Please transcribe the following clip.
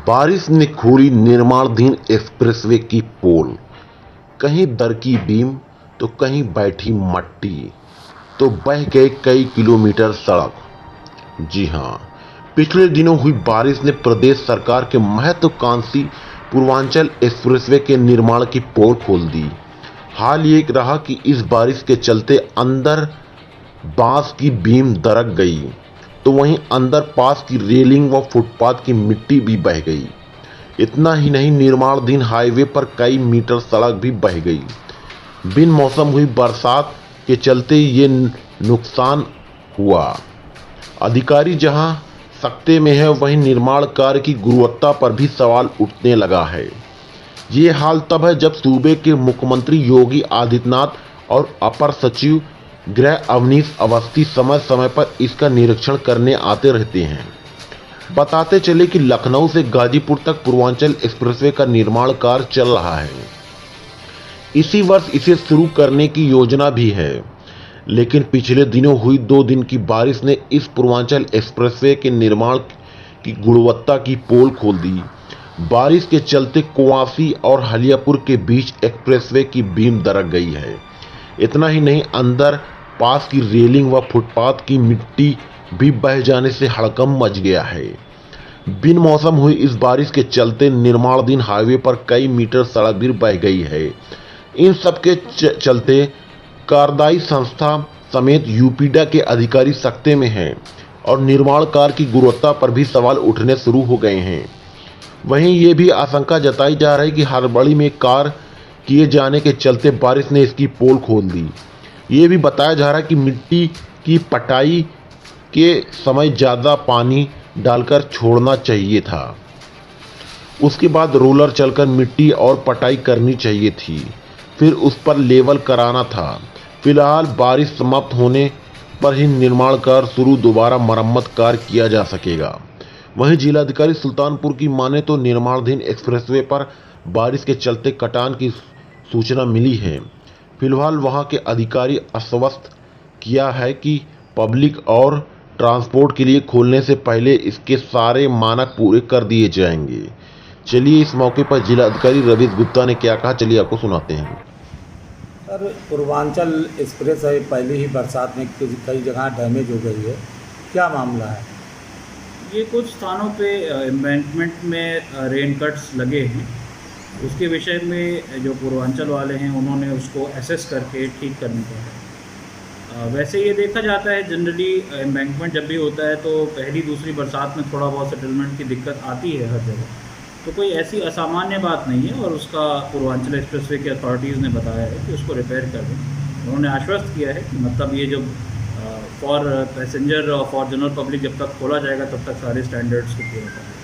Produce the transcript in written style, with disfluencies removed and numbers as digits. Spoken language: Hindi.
बारिश ने खोली निर्माणाधीन एक्सप्रेसवे की पोल। कहीं दरकी बीम तो कहीं बैठी मट्टी, तो बह गए कई किलोमीटर सड़क। जी हां, पिछले दिनों हुई बारिश ने प्रदेश सरकार के महत्वाकांक्षी पूर्वांचल एक्सप्रेसवे के निर्माण की पोल खोल दी। हाल ये रहा कि इस बारिश के चलते अंदर बांस की बीम दरक गई, तो वहीं अंदर पास की रेलिंग व फुटपाथ की मिट्टी भी बह गई। इतना ही नहीं, निर्माणाधीन हाईवे पर कई मीटर सड़क भी बह गई। बिन मौसम हुई बरसात के चलते ये नुकसान हुआ। अधिकारी जहां सकते में है, वहीं निर्माण कार्य की गुणवत्ता पर भी सवाल उठने लगा है। ये हाल तब है जब सूबे के मुख्यमंत्री योगी आदित्यनाथ और अपर सचिव गृह अवनीश अवस्थी समय समय पर इसका निरीक्षण करने आते रहते हैं। बताते चले कि लखनऊ से गाजीपुर तक पूर्वांचल एक्सप्रेसवे का निर्माण कार्य चल रहा है। इसी वर्ष इसे शुरू करने की योजना भी है, लेकिन पिछले दिनों हुई 2 दिन की बारिश ने इस पूर्वांचल एक्सप्रेसवे के निर्माण की गुणवत्ता की पोल खोल दी। बारिश के चलते कुआसी और हलियापुर के बीच एक्सप्रेसवे की बीम दरक गई है। इतना ही नहीं, अंदर पास की रेलिंग व फुटपाथ की मिट्टी भी बह जाने से हड़कंप मच गया है। बिन मौसम हुई इस बारिश के चलते निर्माणाधीन हाईवे पर कई मीटर सड़क भी बह गई है। इन सब के चलते कार्यदायी संस्था समेत यूपीडा के अधिकारी सख्ते में हैं और निर्माण कार्य की गुणवत्ता पर भी सवाल उठने शुरू हो गए हैं। वहीं ये भी आशंका जताई जा रही है कि हड़बड़ी में कार्य किए जाने के चलते बारिश ने इसकी पोल खोल दी। ये भी बताया जा रहा है कि मिट्टी की पटाई के समय ज़्यादा पानी डालकर छोड़ना चाहिए था, उसके बाद रोलर चलकर मिट्टी और पटाई करनी चाहिए थी, फिर उस पर लेवल कराना था। फिलहाल बारिश समाप्त होने पर ही निर्माण कार्य शुरू, दोबारा मरम्मत कार्य किया जा सकेगा। वहीं जिलाधिकारी सुल्तानपुर की माने तो निर्माणाधीन एक्सप्रेसवे पर बारिश के चलते कटान की सूचना मिली है। फिलहाल वहां के अधिकारी आश्वस्त किया है कि पब्लिक और ट्रांसपोर्ट के लिए खोलने से पहले इसके सारे मानक पूरे कर दिए जाएंगे। चलिए इस मौके पर जिलाधिकारी रवीश गुप्ता ने क्या कहा, चलिए आपको सुनाते हैं। सर, पूर्वांचल एक्सप्रेस है, पहली ही बरसात में कई जगह डैमेज हो गई है, क्या मामला है? ये कुछ स्थानों पे एम्बैंकमेंट में रेन कट्स लगे हैं, उसके विषय में जो पूर्वांचल वाले हैं उन्होंने उसको एसेस करके ठीक करने को है। वैसे ये देखा जाता है जनरली एम्बैंकमेंट जब भी होता है तो पहली दूसरी बरसात में थोड़ा बहुत सेटलमेंट की दिक्कत आती है हर जगह, तो कोई ऐसी असामान्य बात नहीं है और उसका पूर्वांचल एक्सप्रेसवे की अथॉरिटीज़ ने बताया है कि उसको रिपेयर कर दें। उन्होंने आश्वस्त किया है कि मतलब ये जब फॉर पैसेंजर और फॉर जनरल पब्लिक जब तक खोला जाएगा तब तक सारे स्टैंडर्ड्स को पूरा करें।